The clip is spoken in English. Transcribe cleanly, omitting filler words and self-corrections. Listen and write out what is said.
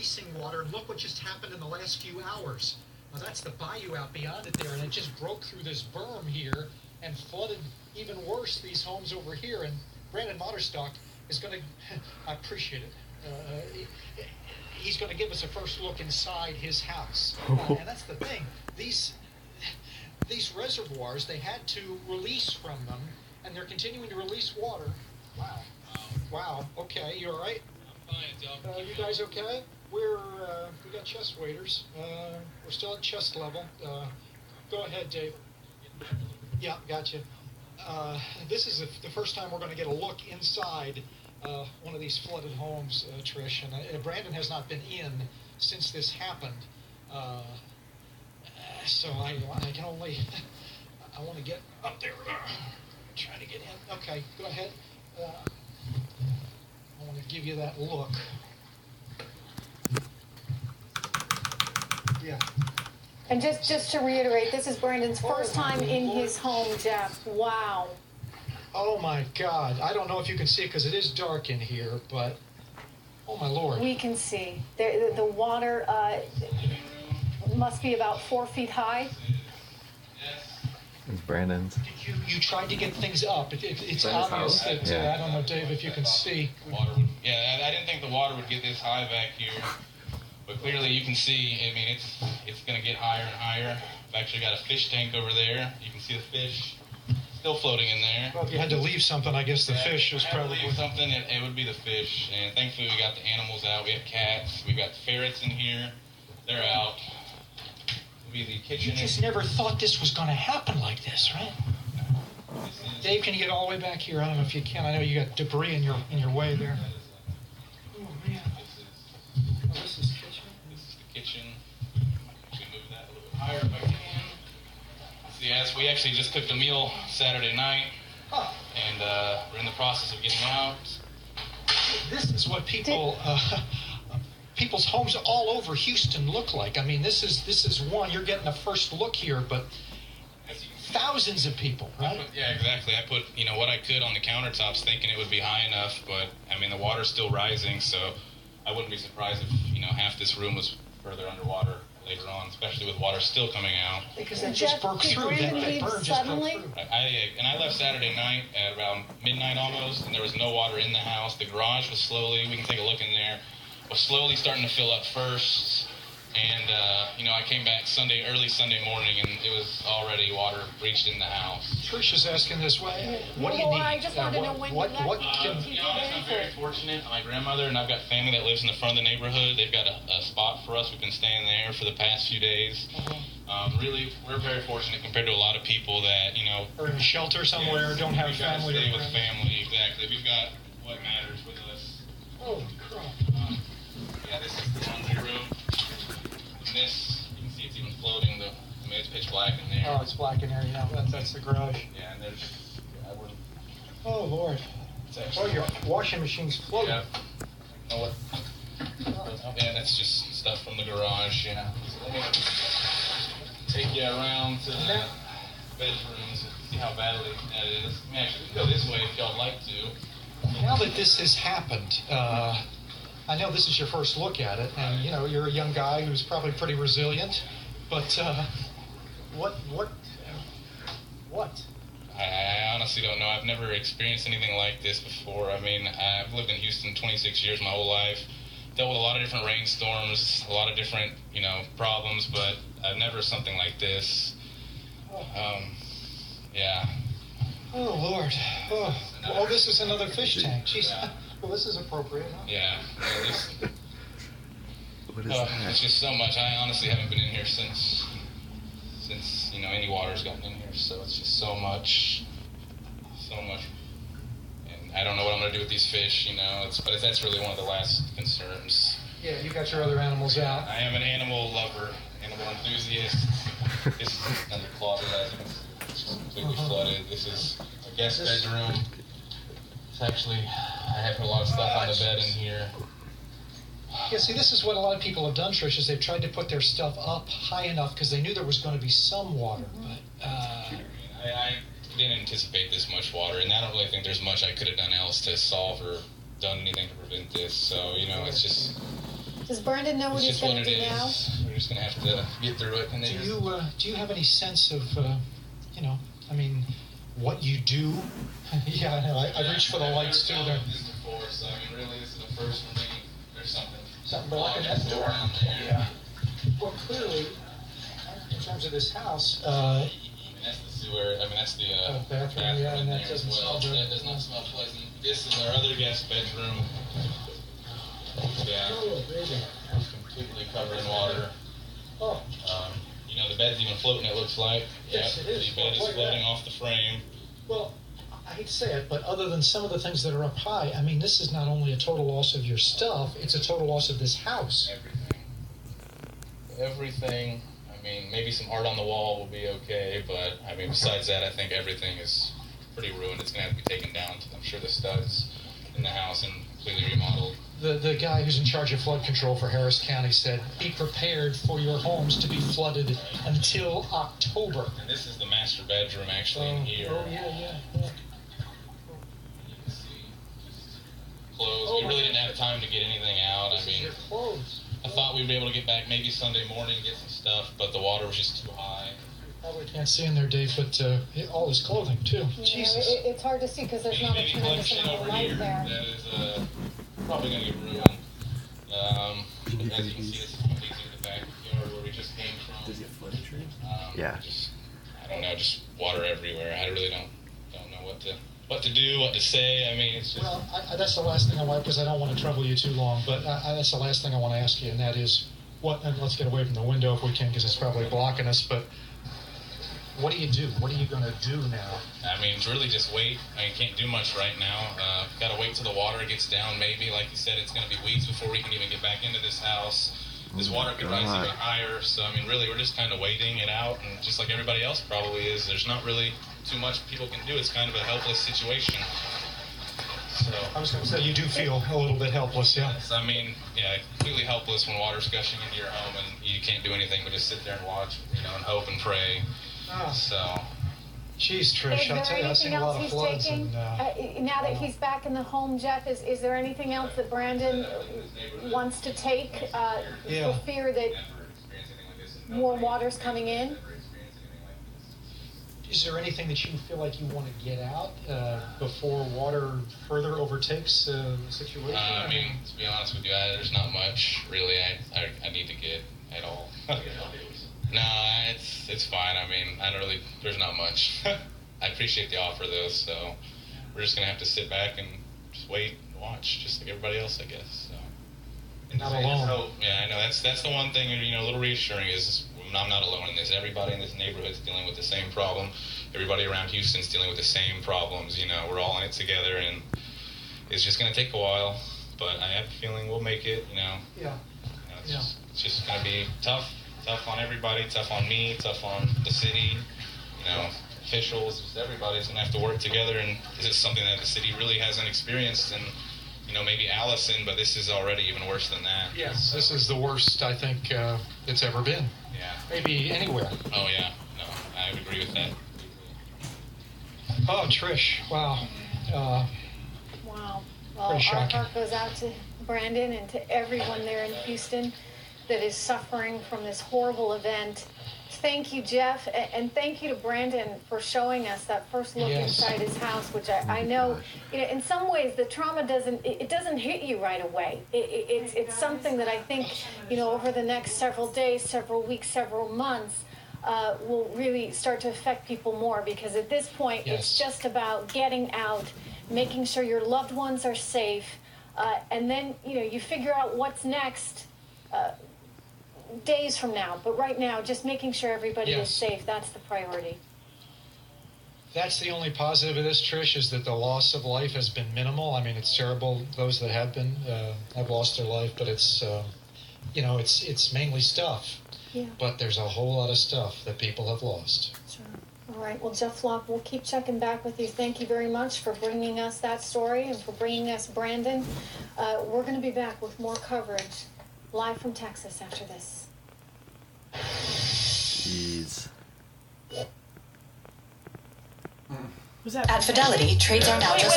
releasing water, and look what just happened in the last few hours. Now that's the bayou out beyond it there, and it just broke through this berm here and flooded even worse these homes over here. And Brandon Motterstock is going to, I appreciate it, he's going to give us a first look inside his house. And that's the thing. These reservoirs, they had to release from them, and they're continuing to release water. Wow. Wow. Okay, you all right? I'm fine, Doc. You guys okay? We got chest waders. We're still at chest level. Go ahead, Dave. Yeah, gotcha. This is the first time we're going to get a look inside one of these flooded homes, Trish. And Brandon has not been in since this happened. So I can only, I want to get up there. Try to get in. Okay, go ahead. I want to give you that look. Yeah. And just to reiterate, this is Brandon's first time in his home, Jeff. Wow. Oh my God. I don't know if you can see it because it is dark in here, but oh my Lord. We can see. The water must be about 4 feet high. It's Brandon's. You tried to get things up. It's obvious that, I don't know, Dave, if you can see. Water would, I didn't think the water would get this high back here. But clearly you can see, I mean, it's going to get higher and higher. I've actually got a fish tank over there. You can see the fish still floating in there. Well, if you had to leave something, I guess the fish was probably... Leave something, it would be the fish. And thankfully we got the animals out. We have cats. We got ferrets in here. They're out. Be the kitchen. You just never thought this was going to happen like this, right? Dave, can you get all the way back here? I don't know if you can. I know you got debris in your way there. Oh man. This is kitchen. This is the kitchen. Actually move that a little bit higher if I can. So yes, we actually just cooked a meal Saturday night, and we're in the process of getting out. This is what people's homes all over Houston look like. I mean, this is one. You're getting a first look here, but thousands of people, right? Yeah, exactly. I put what I could on the countertops, thinking it would be high enough, but I mean the water's still rising, so I wouldn't be surprised if half this room was further underwater later on, especially with water still coming out. Because it just broke through. That burn just broke through. I left Saturday night at around midnight almost, and there was no water in the house. The garage was slowly, we can take a look in there, was slowly starting to fill up first. And, I came back early Sunday morning, and it was already water reached in the house. Trish is asking this way. What do you need? I just want to know when I'm very fortunate. My grandmother and I've got family that lives in the front of the neighborhood. They've got a spot for us. We've been staying there for the past few days. Really, we're very fortunate compared to a lot of people that, are in a shelter somewhere, don't have family. Stay with family, exactly. We've got what matters with us. Holy crap. This is the laundry room. This, you can see it's even floating. It's pitch black in there. Oh, it's black in there. Yeah, that's the garage. Yeah, and there's. Oh Lord. Your washing machine's floating. Yeah. Oh, what? Yeah, that's just stuff from the garage. Yeah. So let me take you around to the bedrooms. See how badly that is. I mean, actually, we can go this way if y'all like to. Now that this has happened, I know this is your first look at it, and you're a young guy who's probably pretty resilient. But what? I honestly don't know. I've never experienced anything like this before. I mean, I've lived in Houston 26 years my whole life. Dealt with a lot of different rainstorms, a lot of different problems, but I've never something like this. Yeah. Oh Lord. Oh, this is another fish tank. Jeez. Yeah. Well, this is appropriate, huh? Yeah. What is that? It's just so much. I honestly haven't been in here since any water's gotten in here. So it's just so much. And I don't know what I'm gonna do with these fish. But that's really one of the last concerns. Yeah, you got your other animals out. I am an animal lover, animal enthusiast. This is another closet, as you can see. It's just completely flooded. This is a guest bedroom. It's actually, I have put a lot of stuff on the bed in here. Yeah, see, this is what a lot of people have done, Trish, is they've tried to put their stuff up high enough because they knew there was going to be some water. But I didn't anticipate this much water, and I don't really think there's much I could have done else to solve or done anything to prevent this. So, it's just, Does Brandon know what It's he's just what going to it do now? is. We're just gonna have to get through it. And then Do you have any sense of, I mean, what you do? Yeah, I know. I reached for the lights too. There. This before, so I mean, really, this is the first for me. There's something Blocking that door. down there. Yeah. Well, clearly, in terms of this house, I mean, that's the sewer. I mean, that's the bathroom. Yeah, and in that there doesn't as well. smell good. That does not smell pleasant. This is our other guest bedroom. Yeah, Oh, baby. completely covered in water. Oh. You know, the bed's even floating, it looks like. Yes, Yep, it is. the bed is Well, floating off the frame. Well, I hate to say it, but other than some of the things that are up high, I mean, this is not only a total loss of your stuff, it's a total loss of this house. Everything. I mean, maybe some art on the wall will be okay, but I mean, besides that, I think everything is pretty ruined. It's gonna have to be taken down. I'm sure the studs in the house and completely remodeled. The guy who's in charge of flood control for Harris County said, be prepared for your homes to be flooded until October. And this is the master bedroom actually in here. Oh, yeah. You can see just clothes. We really didn't have time to get anything out. I mean, your clothes. I thought we'd be able to get back maybe Sunday morning, get some stuff, but the water was just too high. Probably can't see in there, Dave, but all his clothing, too. You Jesus. know, it's hard to see because there's not a Maybe tremendous collection amount of over light here there. that is probably going to get ruined. As you can see, this is completely the backyard where we just came from. Does it flood a tree? Yeah. I don't know, just water everywhere. I really don't know what to do, what to say. I mean, it's just. Well, that's the last thing I want, because I don't want to trouble you too long, but that's the last thing I want to ask you, and that is, and let's get away from the window if we can, because it's probably blocking us, but what do you do? What are you going to do now? I mean, it's really just wait. I mean, can't do much right now. Got to wait till the water gets down, maybe. Like you said, it's going to be weeks before we can even get back into this house. This water could rise even higher. So, I mean, really, we're just kind of waiting it out. And just like everybody else probably is, there's not really too much people can do. It's kind of a helpless situation. So I was going to say, you do feel a little bit helpless, yeah? I mean, yeah, completely helpless when water's gushing into your home and you can't do anything but just sit there and watch, and hope and pray. So. Geez, Trish, I'll tell you, I've seen a lot of floods. And, now that he's back in the home, Jeff, is there anything else that Brandon wants to take for fear that more water's coming in? Is there anything that you feel like you want to get out before water further overtakes the situation? I mean, to be honest with you, there's not much really I need to get at all. No, it's fine. I mean, there's not much. I appreciate the offer though, so we're just gonna have to sit back and just wait and watch, just like everybody else, I guess. So. And not alone. Hope. Yeah, I know that's the one thing, a little reassuring is I'm not alone in this. Everybody in this neighborhood is dealing with the same problem. Everybody around Houston's dealing with the same problems. We're all in it together, and it's just gonna take a while, but I have a feeling we'll make it. Yeah. It's just gonna be tough. Tough on everybody, tough on me, tough on the city, officials, just everybody's gonna have to work together, and this is something that the city really hasn't experienced, and maybe Allison, but this is already even worse than that. Yes, this is the worst I think it's ever been. Yeah. Maybe anywhere. Oh yeah, no, I would agree with that. Oh, Trish, wow. Wow. Well, our shocking. heart goes out to Brandon and to everyone there in Houston that is suffering from this horrible event. Thank you, Jeff, and thank you to Brandon for showing us that first look inside his house, which I know, in some ways the trauma doesn't hit you right away. It's something that I think, over the next several days, several weeks, several months, will really start to affect people more, because at this point it's just about getting out, making sure your loved ones are safe, and then, you figure out what's next days from now, but right now, just making sure everybody is safe, that's the priority. That's the only positive of this, Trish, is that the loss of life has been minimal. I mean, it's terrible, those that have been, have lost their life, but it's, it's mainly stuff. Yeah. But there's a whole lot of stuff that people have lost. Sure. All right, well, Jeff Flock, we'll keep checking back with you. Thank you very much for bringing us that story and for bringing us Brandon. We're going to be back with more coverage live from Texas after this. Jeez. At Fidelity, trades are now just